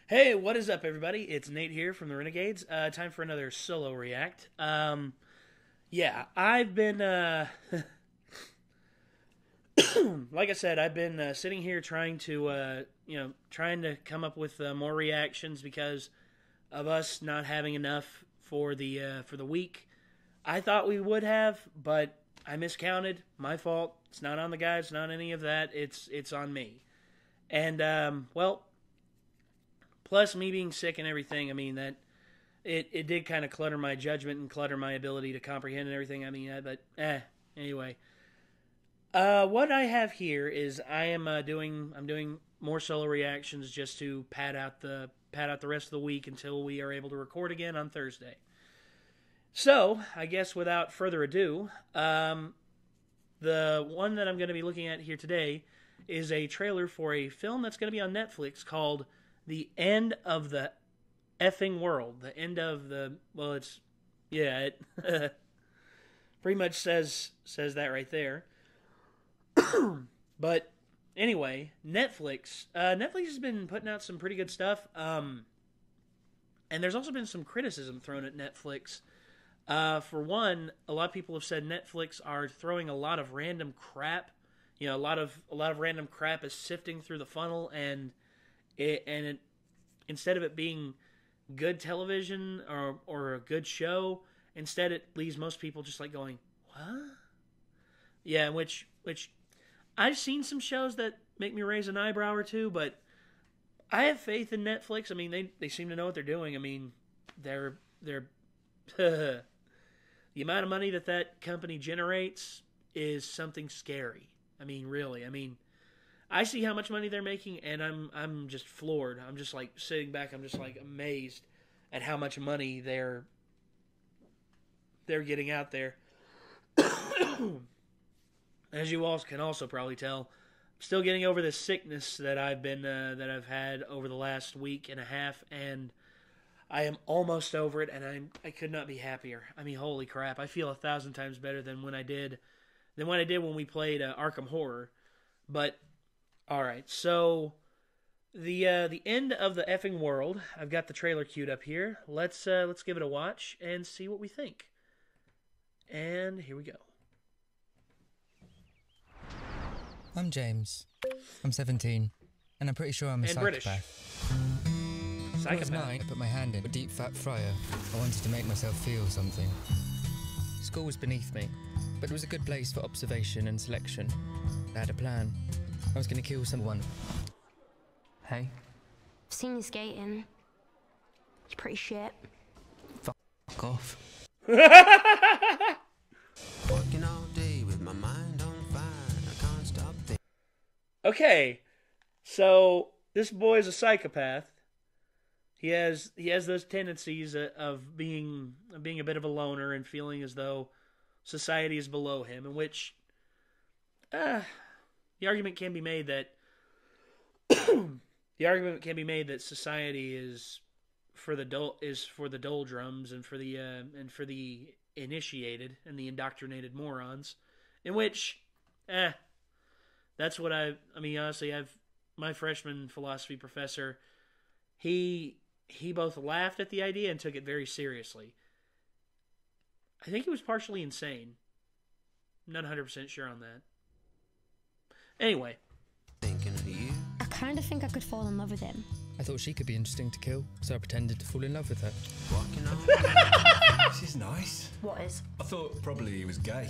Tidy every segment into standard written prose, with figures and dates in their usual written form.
Hey, what is up, everybody? It's Nate here from the Renegades. Time for another solo react. Yeah, I've been, like I said, I've been sitting here trying to, trying to come up with more reactions because of us not having enough for the week. I thought we would have, but I miscounted. My fault. It's not on the guys. It's not any of that. It's on me. And well. Plus, me being sick and everything, I mean, that it did kind of clutter my judgment and clutter my ability to comprehend and everything. I mean, anyway. What I have here is I'm doing more solo reactions just to pad out the rest of the week until we are able to record again on Thursday. So, I guess without further ado, the one that I'm going to be looking at here today is a trailer for a film that's going to be on Netflix called The End of the Effing World. The end of the... Well, it's... Yeah, it pretty much says that right there. But anyway, Netflix. Netflix has been putting out some pretty good stuff. And there's also been some criticism thrown at Netflix. For one, a lot of people have said Netflix are throwing a lot of random crap. You know, a lot of random crap is sifting through the funnel, and instead of it being good television or a good show, instead it leaves most people just like going, what? Yeah, which I've seen some shows that make me raise an eyebrow or two, but I have faith in Netflix. I mean, they seem to know what they're doing. I mean, they're the amount of money that company generates is something scary. I mean, really. I mean, I see how much money they're making, and I'm just floored. I'm just like sitting back. I'm just like amazed at how much money they're getting out there. As you all can also probably tell, I'm still getting over this sickness that I've had over the last week and a half, and I am almost over it, and I could not be happier. I mean, holy crap! I feel 1,000 times better than when I did when we played Arkham Horror, but. All right, so the end of the effing world. I've got the trailer queued up here. Let's give it a watch and see what we think. And here we go. I'm James. I'm 17, and I'm pretty sure I'm a psychopath. British. When I was 9, I put my hand in a deep fat fryer. I wanted to make myself feel something. School was beneath me, but it was a good place for observation and selection. I had a plan. I was going to kill someone. Hey? I've seen you skating. You're pretty shit. Fuck off. Working all day with my mind on fire. I can't stop thinking. Okay, so this boy's a psychopath. He has those tendencies of being a bit of a loner and feeling as though society is below him, in which the argument can be made that society is for the doldrums and for the initiated and the indoctrinated morons. In which, that's what I mean. Honestly, my freshman philosophy professor. He both laughed at the idea and took it very seriously. I think he was partially insane. I'm not 100% sure on that. Anyway. Thinking of you. I kind of think I could fall in love with him. I thought she could be interesting to kill, so I pretended to fall in love with her. Walking on. This is nice. What is? I thought probably he was gay.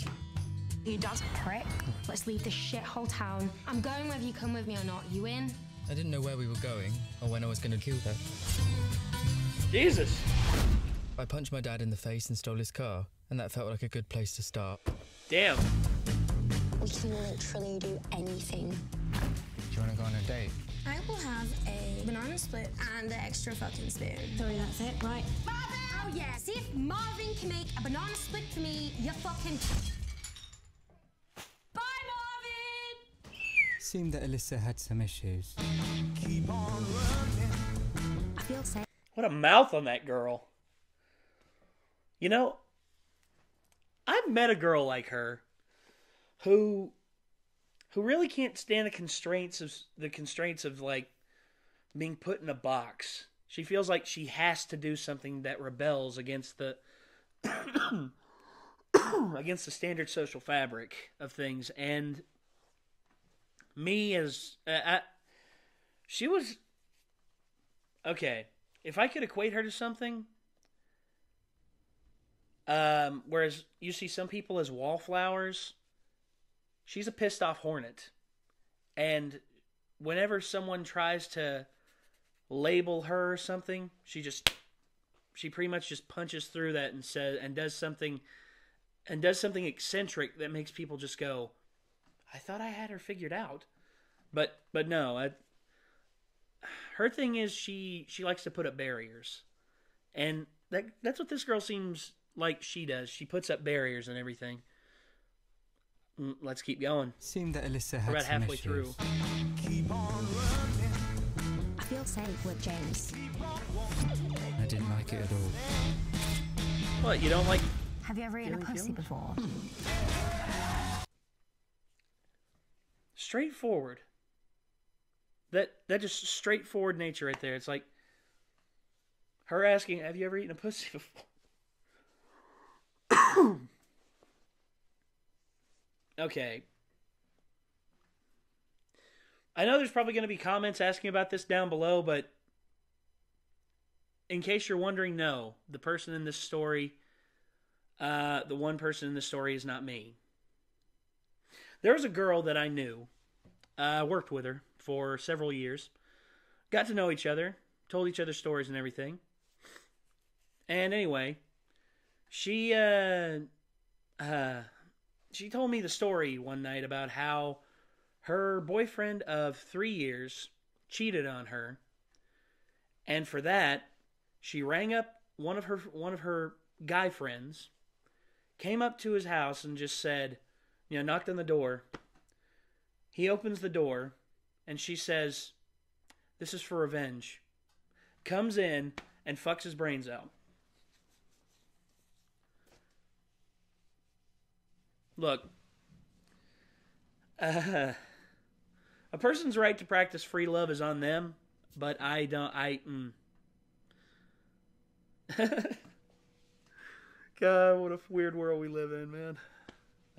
You does prick. Let's leave this shithole town. I'm going whether you come with me or not. You in? I didn't know where we were going, or when I was going to kill her. Jesus. I punched my dad in the face and stole his car, and that felt like a good place to start. Damn. We can literally do anything. Do you want to go on a date? I will have a banana split and an extra fucking spoon. Sorry, that's it, right? Marvin! Oh yeah, see if Marvin can make a banana split for me, you fucking... Bye, Marvin! Seemed that Alyssa had some issues. Keep on running. I feel safe. What a mouth on that girl. You know, I've met a girl like her who really can't stand the constraints of like being put in a box. She feels like she has to do something that rebels against the against the standard social fabric of things. And me as she was okay. If I could equate her to something, whereas you see some people as wallflowers, she's a pissed off hornet. And whenever someone tries to label her or something, she pretty much just punches through that and does something eccentric that makes people just go, I thought I had her figured out. But no, her thing is she likes to put up barriers. And that's what this girl seems like she does. She puts up barriers and everything. Let's keep going. Seemed that Alyssa had We're about some halfway issues. through. I feel safe with James. I didn't like it at all. What, you don't like... Have you ever eaten a Feeling pussy guilt? before? Straightforward. That just straightforward nature right there. It's like her asking, have you ever eaten a pussy before? Okay. I know there's probably going to be comments asking about this down below, but in case you're wondering, no. The person in this story, the one person in this story is not me. There was a girl that I knew. I worked with her for several years. Got to know each other. Told each other stories and everything. And anyway, she told me the story one night about how her boyfriend of 3 years cheated on her. And for that, she rang up one of her guy friends, came up to his house and just said, knocked on the door. He opens the door, and she says, this is for revenge. Comes in and fucks his brains out. Look, a person's right to practice free love is on them, but God, what a weird world we live in, man.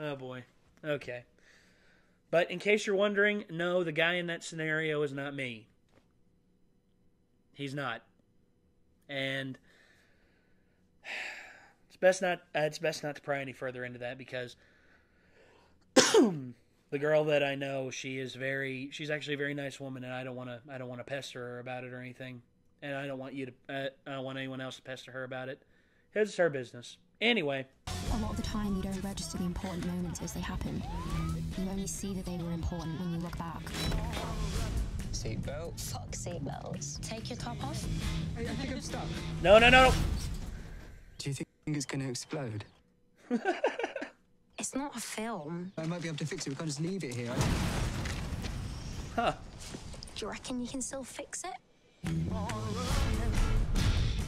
Oh, boy. Okay. But in case you're wondering, no, the guy in that scenario is not me. He's not. And it's best not to pry any further into that, because the girl that I know, she's actually a very nice woman, and I don't want to pester her about it or anything. And I don't want I don't want anyone else to pester her about it. It's her business. Anyway. A lot of the time you don't register the important moments as they happen. You only see that they were important when you look back. Seatbelt. Fuck seatbelts. Take your top off. I think I'm stuck. No. Do you think it's going to explode? It's not a film. I might be able to fix it. We can't just leave it here. Huh. Do you reckon you can still fix it?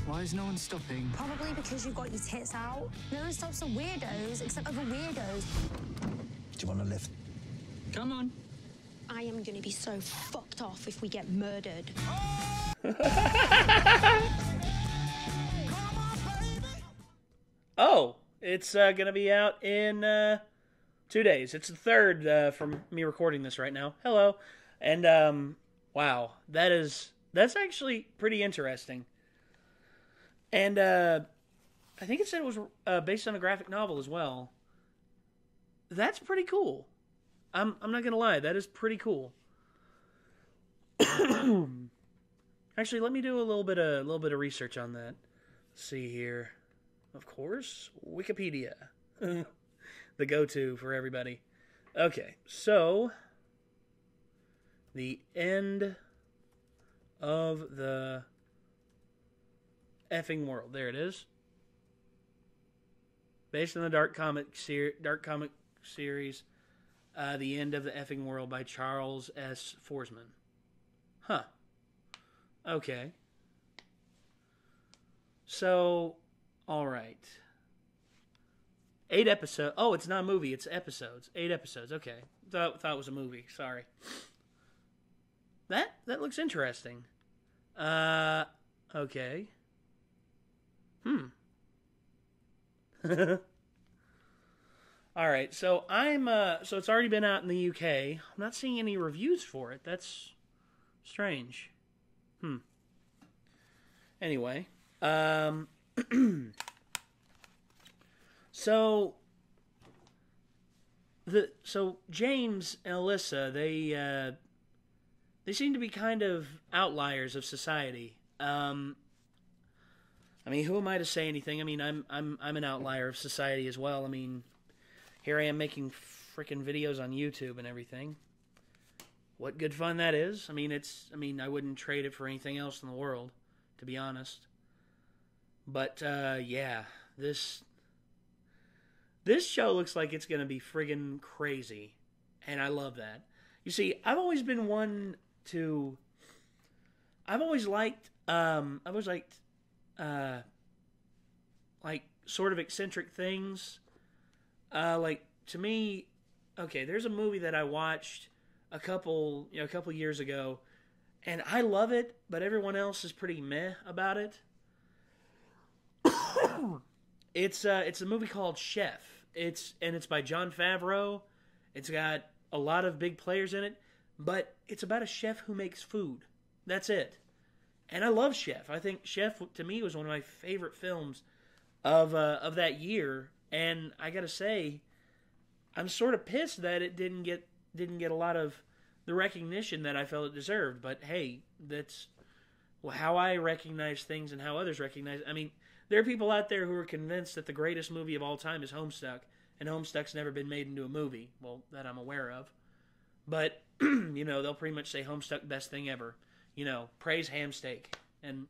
Why is no one stopping? Probably because you got your tits out. No one stops the weirdos except other weirdos. Do you want a lift? Come on. I am going to be so fucked off if we get murdered. Oh, it's going to be out in 2 days. It's the 3rd from me recording this right now. Hello. And, wow, that's actually pretty interesting. And I think it said it was based on a graphic novel as well. That's pretty cool. I'm not gonna lie, that is pretty cool. Actually, let me do a little bit of research on that. Let's see here. Of course, Wikipedia, the go-to for everybody. Okay, so the end of the effing world. There it is. Based on the dark comic series, The End of the Effing World by Charles S. Forsman. Huh. Okay. So, alright. 8 episodes. Oh, it's not a movie, it's episodes. 8 episodes, okay. Thought it was a movie, sorry. That looks interesting. Okay. All right, so so it's already been out in the UK. I'm not seeing any reviews for it. That's strange. Anyway, so James and Alyssa, they seem to be kind of outliers of society. I mean, who am I to say anything? I mean, I'm an outlier of society as well. I mean, here I am making freaking videos on YouTube and everything. What good fun that is. I mean, I wouldn't trade it for anything else in the world, to be honest. But yeah, this show looks like it's going to be friggin' crazy, and I love that. You see, I've always been one to I've always liked like sort of eccentric things. Like, to me, okay, there's a movie that I watched a couple years ago, and I love it, but everyone else is pretty meh about it. It's a movie called Chef. It's by Jon Favreau. It's got a lot of big players in it, but it's about a chef who makes food. That's it. And I love Chef. I think Chef, to me, was one of my favorite films of that year. And I gotta say, I'm sort of pissed that it didn't get a lot of the recognition that I felt it deserved. But hey, that's how I recognize things and how others recognize. I mean, there are people out there who are convinced that the greatest movie of all time is Homestuck, and Homestuck's never been made into a movie. Well, that I'm aware of. But they'll pretty much say Homestuck, best thing ever. Praise ham steak. And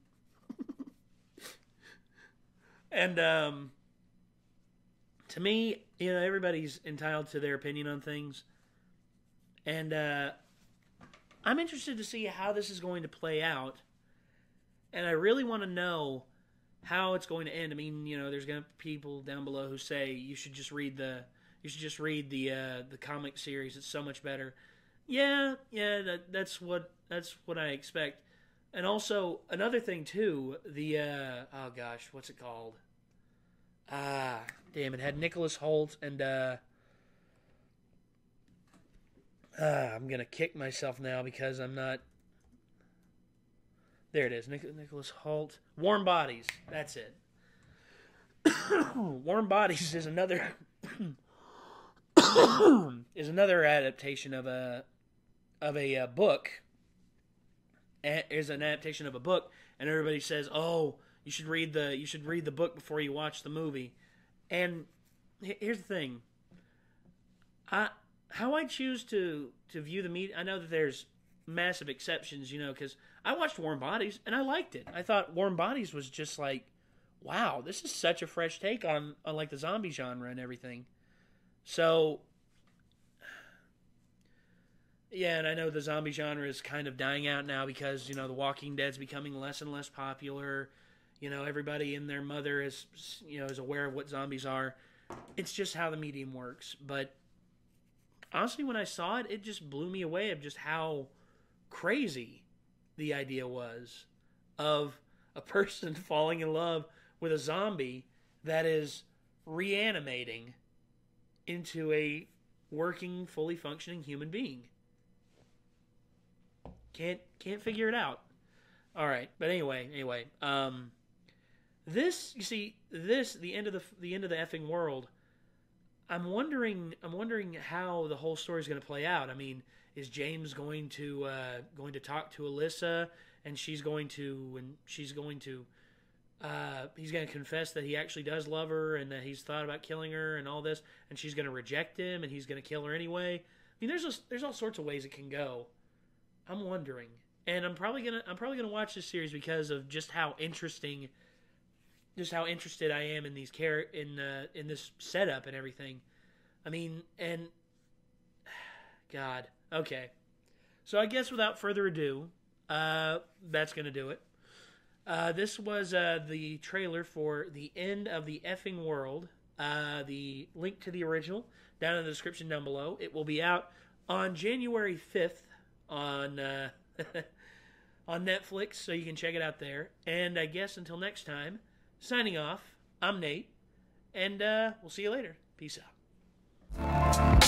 to me, everybody's entitled to their opinion on things. And I'm interested to see how this is going to play out. And I really want to know how it's going to end. I mean, there's going to be people down below who say you should just read the comic series. It's so much better. Yeah, that's what I expect. And also another thing too, oh gosh, what's it called? Damn, it had Nicholas Hoult and I'm gonna kick myself now because I'm not. There it is, Nicholas Hoult. Warm Bodies. That's it. Warm Bodies is another adaptation of a book. Is an adaptation of a book, and everybody says, "Oh, you should read the book before you watch the movie." And here's the thing: how I choose to view the media. I know that there's massive exceptions, because I watched Warm Bodies and I liked it. I thought Warm Bodies was just like, wow, this is such a fresh take on like the zombie genre and everything. So. Yeah, and I know the zombie genre is kind of dying out now because, The Walking Dead's becoming less and less popular. Everybody and their mother is aware of what zombies are. It's just how the medium works. But honestly, when I saw it, it just blew me away of just how crazy the idea was of a person falling in love with a zombie that is reanimating into a working, fully functioning human being. Can't figure it out. All right, but anyway, this the end of the effing world. I'm wondering how the whole story is going to play out. I mean, is James going to talk to Alyssa, and he's going to confess that he actually does love her and that he's thought about killing her and all this, and she's going to reject him and he's going to kill her anyway. I mean, there's all sorts of ways it can go. I'm wondering, and I'm probably gonna watch this series because of just how interested I am in these in this setup and everything. I mean, and God, okay. So I guess without further ado, that's gonna do it. This was the trailer for The End of the Effing World. The link to the original down in the description down below. It will be out on January 5th. On on Netflix, so you can check it out there. And I guess until next time, signing off, I'm Nate, and we'll see you later. Peace out.